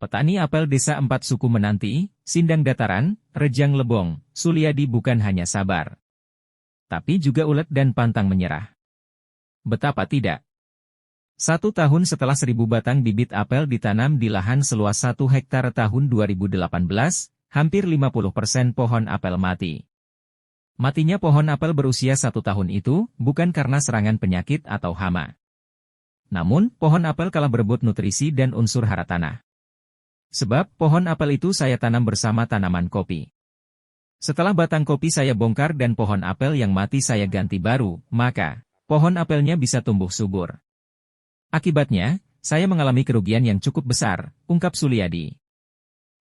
Petani apel Desa Empat Suku menanti, Sindang Dataran, Rejang Lebong, Suliadi bukan hanya sabar, tapi juga ulet dan pantang menyerah. Betapa tidak? 1 tahun setelah 1.000 batang bibit apel ditanam di lahan seluas 1 hektar tahun 2018, hampir 50% pohon apel mati. Matinya pohon apel berusia 1 tahun itu bukan karena serangan penyakit atau hama. Namun, pohon apel kalah berebut nutrisi dan unsur hara tanah. Sebab, pohon apel itu saya tanam bersama tanaman kopi. Setelah batang kopi saya bongkar dan pohon apel yang mati saya ganti baru, maka, pohon apelnya bisa tumbuh subur. Akibatnya, saya mengalami kerugian yang cukup besar, ungkap Suliadi.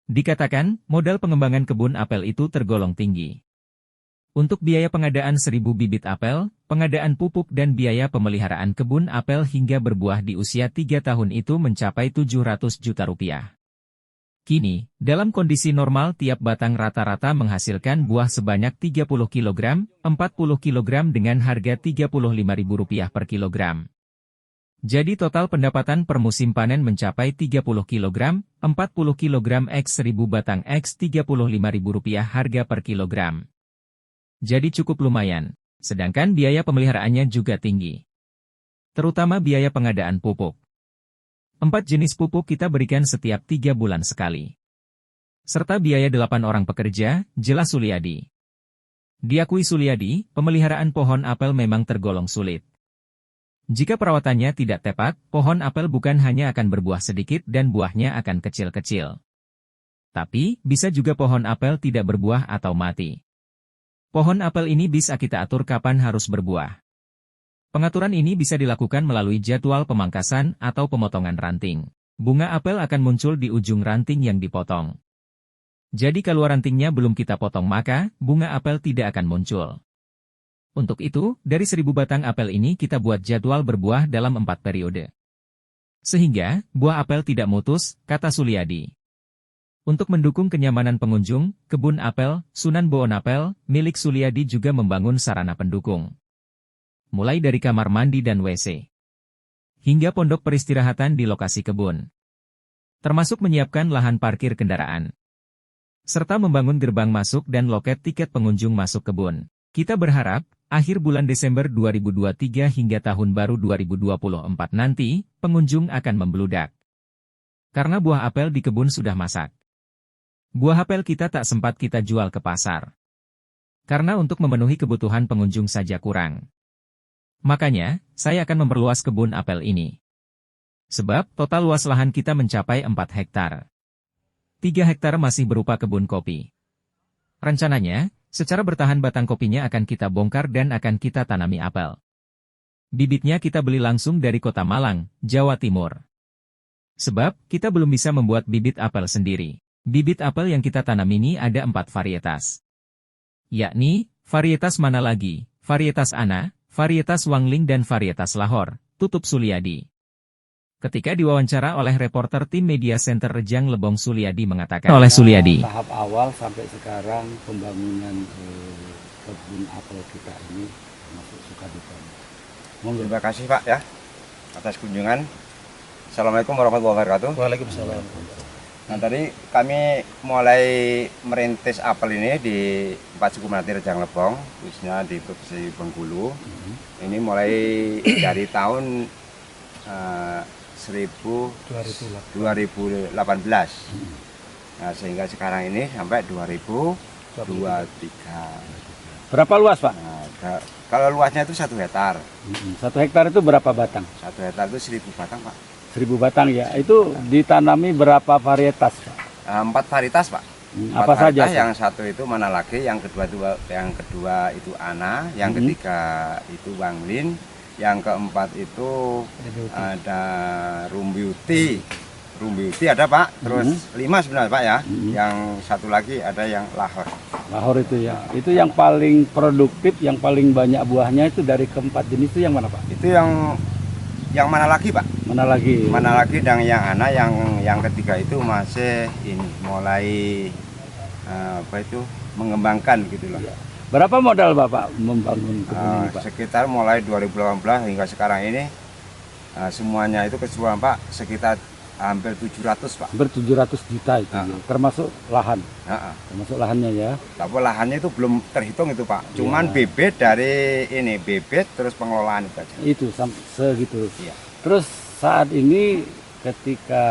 Dikatakan, modal pengembangan kebun apel itu tergolong tinggi. Untuk biaya pengadaan 1.000 bibit apel, pengadaan pupuk dan biaya pemeliharaan kebun apel hingga berbuah di usia 3 tahun itu mencapai 700 juta rupiah. Kini, dalam kondisi normal tiap batang rata-rata menghasilkan buah sebanyak 30 kg, 40 kg dengan harga Rp35.000 per kilogram. Jadi total pendapatan per musim panen mencapai 30 kg, 40 kg x 1.000 batang x Rp35.000 harga per kilogram. Jadi cukup lumayan, sedangkan biaya pemeliharaannya juga tinggi. Terutama biaya pengadaan pupuk. 4 jenis pupuk kita berikan setiap 3 bulan sekali. Serta biaya 8 orang pekerja, jelas Suliadi. Diakui Suliadi, pemeliharaan pohon apel memang tergolong sulit. Jika perawatannya tidak tepat, pohon apel bukan hanya akan berbuah sedikit dan buahnya akan kecil-kecil. Tapi, bisa juga pohon apel tidak berbuah atau mati. Pohon apel ini bisa kita atur kapan harus berbuah. Pengaturan ini bisa dilakukan melalui jadwal pemangkasan atau pemotongan ranting. Bunga apel akan muncul di ujung ranting yang dipotong. Jadi kalau rantingnya belum kita potong maka, bunga apel tidak akan muncul. Untuk itu, dari 1.000 batang apel ini kita buat jadwal berbuah dalam 4 periode. Sehingga, buah apel tidak mutus, kata Suliadi. Untuk mendukung kenyamanan pengunjung, kebun apel, Sunan Bonapel, milik Suliadi juga membangun sarana pendukung. Mulai dari kamar mandi dan WC, hingga pondok peristirahatan di lokasi kebun. Termasuk menyiapkan lahan parkir kendaraan. Serta membangun gerbang masuk dan loket tiket pengunjung masuk kebun. Kita berharap, akhir bulan Desember 2023 hingga tahun baru 2024 nanti, pengunjung akan membludak. Karena buah apel di kebun sudah masak. Buah apel kita tak sempat kita jual ke pasar. Karena untuk memenuhi kebutuhan pengunjung saja kurang. Makanya, saya akan memperluas kebun apel ini. Sebab, total luas lahan kita mencapai 4 hektar. 3 hektar masih berupa kebun kopi. Rencananya, secara bertahan batang kopinya akan kita bongkar dan akan kita tanami apel. Bibitnya kita beli langsung dari kota Malang, Jawa Timur. Sebab, kita belum bisa membuat bibit apel sendiri. Bibit apel yang kita tanam ini ada 4 varietas. Yakni, varietas mana lagi, varietas Ana, varietas Wangling dan varietas Lahore, tutup Suliadi. Ketika diwawancara oleh reporter tim Media Center Rejang Lebong Suliadi mengatakan, oleh Suliadi, tahap awal sampai sekarang pembangunan kebun apel kita ini masuk suka duka. Terima kasih Pak ya atas kunjungan. Assalamualaikum warahmatullahi wabarakatuh. Waalaikumsalam. Nah tadi kami mulai merintis apel ini di Empat Suku Menanti Rejang Lebong, khususnya di Provinsi Bengkulu. Ini mulai dari tahun 2018. Nah sehingga sekarang ini sampai 2023. Berapa luas Pak? Nah, kalau luasnya itu 1 hektar. 1 hektar itu berapa batang? 1 hektar itu 1.000 batang Pak. 1.000 batang ya. Itu ditanami berapa varietas Pak? 4 varietas Pak. Apa saja? Yang satu itu mana lagi, yang kedua itu Ana, yang ketiga itu Wanglin, yang keempat itu ada Rumbiuti. Rumbiuti ada Pak, terus 5 sebenarnya Pak ya. Yang satu lagi ada yang Lahore. Lahore itu ya. Itu yang paling produktif, yang paling banyak buahnya itu dari keempat jenis itu yang mana Pak? Itu yang mana lagi Pak? Mana lagi? Mana lagi dan yang Ana yang ketiga itu masih ini mulai mengembangkan gitu loh. Ya. Berapa modal Bapak membangun kebun ini Pak? Sekitar mulai 2018 hingga sekarang ini semuanya itu keseluruhan Pak sekitar hampir 700 Pak. Hampir 700 juta itu, ya. Termasuk lahan, Heeh. termasuk lahannya ya. Tapi lahannya itu belum terhitung itu Pak. Cuman Ya. bibit dari ini bibit terus pengelolaan itu aja. Itu segitu. Iya. Terus saat ini ketika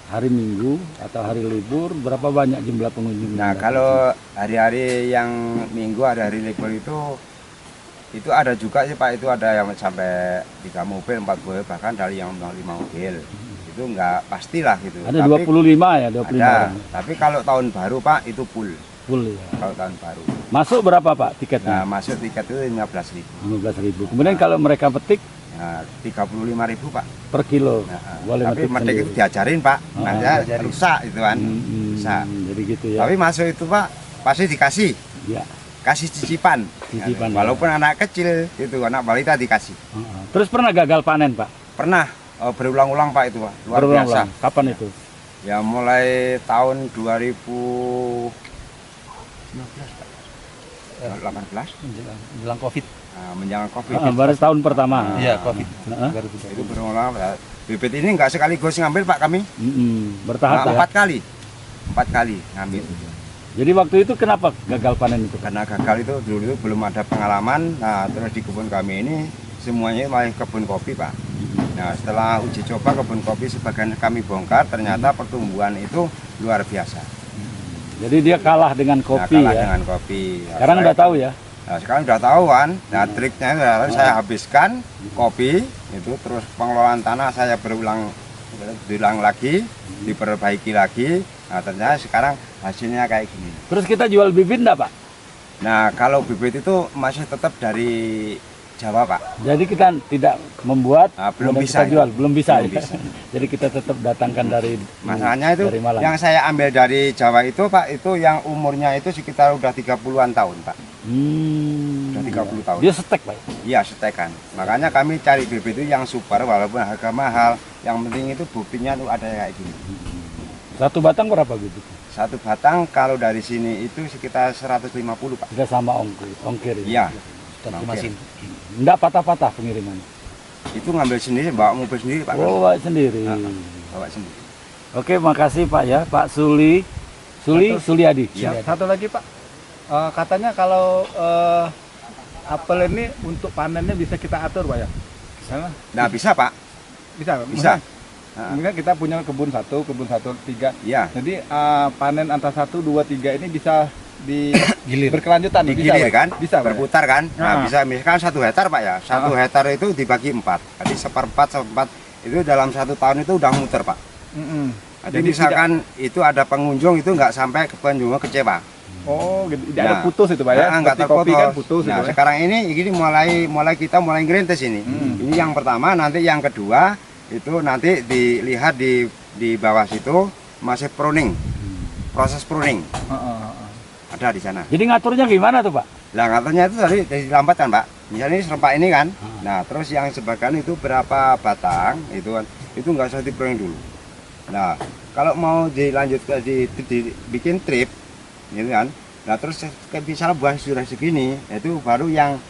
hari Minggu atau hari libur, berapa banyak jumlah pengunjung? Nah, kalau hari-hari yang minggu, ada hari libur itu ada juga sih Pak, itu ada yang sampai 3 mobil, 4 mobil, bahkan dari yang 5 mobil. Itu enggak pastilah gitu. Ada 25 ya, 25 ada. orang. Tapi kalau tahun baru Pak itu full. Full ya. Kalau tahun baru. Masuk berapa Pak Nah, tiketnya? masuk tiket itu 15.000. 15.000. Kemudian kalau mereka petik Nah, 35.000 Pak. per kilo. Nah, Boleh tapi metik metik itu sendiri. diajarin Pak. Oh, Nanti diajarin. rusak itu kan. Rusak. Jadi gitu ya. Tapi masuk itu Pak pasti dikasih. Ya. Kasih cicipan. Cicipan, Walaupun anak kecil itu anak balita dikasih. Terus pernah gagal panen Pak? Pernah berulang-ulang Pak itu Pak. Luar biasa. Berulang-ulang. Kapan itu? Ya mulai tahun 2019 Pak. 18 Menjelang COVID. nah, menjelang Covid. Baru tahun pertama. Iya, COVID. Heeh. Itu berulang-ulang. Bibit ini enggak sekaligus ngambil Pak kami. Bertahap ya. 4 kali. 4 kali ngambil. Jadi waktu itu kenapa gagal panen itu? Karena gagal itu dulu itu belum ada pengalaman. Nah, terus di kebun kami ini semuanya malah kebun kopi Pak. Nah, setelah uji coba kebun kopi sebagian kami bongkar, ternyata pertumbuhan itu luar biasa. Jadi dia kalah dengan kopi kalah ya. dengan kopi. Nah, Sekarang udah tahu ya. Nah, sekarang udah tahu kan. Nah, triknya itu adalah saya habiskan kopi itu, terus pengelolaan tanah saya berulang lagi, diperbaiki lagi. Nah, ternyata sekarang hasilnya kayak gini. Terus kita jual bibit enggak Pak? Nah, kalau bibit itu masih tetap dari Jawa Pak. Jadi kita tidak membuat, Belum kemudian bisa kita jual, itu. belum bisa. Belum Ya? bisa. Jadi kita tetap datangkan dari Masalahnya itu dari Malang. yang saya ambil dari Jawa itu Pak, itu yang umurnya itu sekitar udah 30-an tahun Pak. Udah 30 tahun. Dia setek Pak. Iya, setekan. Makanya kami cari bibit itu yang super walaupun harga mahal. Yang penting itu buktinya tuh ada kayak gini. Satu batang berapa gitu? Satu batang kalau dari sini itu sekitar 150 Pak. Sudah sama ongkir. Iya. Satu Oke. mesin. Enggak patah-patah pengiriman. Itu ngambil sendiri, bawa mobil sendiri Pak. Oh, bawa sendiri. Bawa sendiri. Oke, makasih Pak ya, Pak Suliadi. Iya. Satu lagi Pak, katanya kalau apel ini untuk panennya bisa kita atur Pak ya? Sana? Nah, bisa Pak. Bisa. Bisa. Mungkin kita punya kebun 1, 3. Iya. Jadi panen antara 1, 2, 3 ini bisa berkelanjutan. Digilir bisa, kan, Bisa Pak, ya? berputar kan. Nah, Ah. bisa misalkan 1 hektar Pak ya. 1 hektar itu dibagi 4. Jadi seperempat itu dalam 1 tahun itu udah muter Pak. Jadi Ini misalkan itu ada pengunjung itu nggak sampai ke pengunjung kecewa. Oh, gitu. Tidak ada Nah, putus itu Pak ya? Nggak Seperti kopi terputus. kan putus Nah, itu ya? sekarang ini kita mulai ngerintis ini. Ini yang pertama, nanti yang kedua itu nanti dilihat di bawah situ masih pruning. Proses pruning ada di sana. Jadi ngaturnya gimana tuh Pak? Nah, ngaturnya itu tadi dilambatkan Pak. Misalnya ini serempak ini kan. Nah, terus yang sebagian itu berapa batang itu kan, itu nggak usah dipruning dulu. Nah, kalau mau dilanjutkan dibikin trip gitu kan. Nah, terus misalnya buah sudah segini, itu baru yang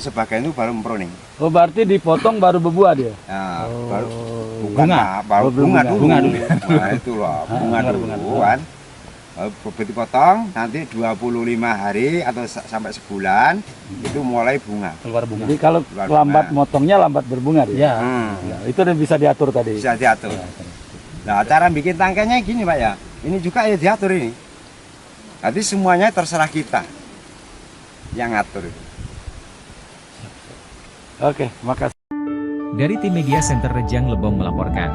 sebagian itu baru mempruning. Oh, berarti dipotong baru berbuah dia. Nah, baru bukan bunga. Pak, baru Oh, belum bunga bunga. dulu. Bunga dulu. Nah, itu loh, bunga dulu kan. Begitu dipotong, nanti 25 hari atau sampai sebulan itu mulai bunga. Keluar bunga. Jadi kalau Keluar lambat bunga. motongnya lambat berbunga dia. Ya. Ya, itu udah bisa diatur tadi. Bisa diatur. Nah, cara bikin tangkainya gini Pak ya. Ini juga ya diatur ini. Nanti semuanya terserah kita yang ngatur itu. Oke, makasih. Dari tim Media Center Rejang Lebong melaporkan.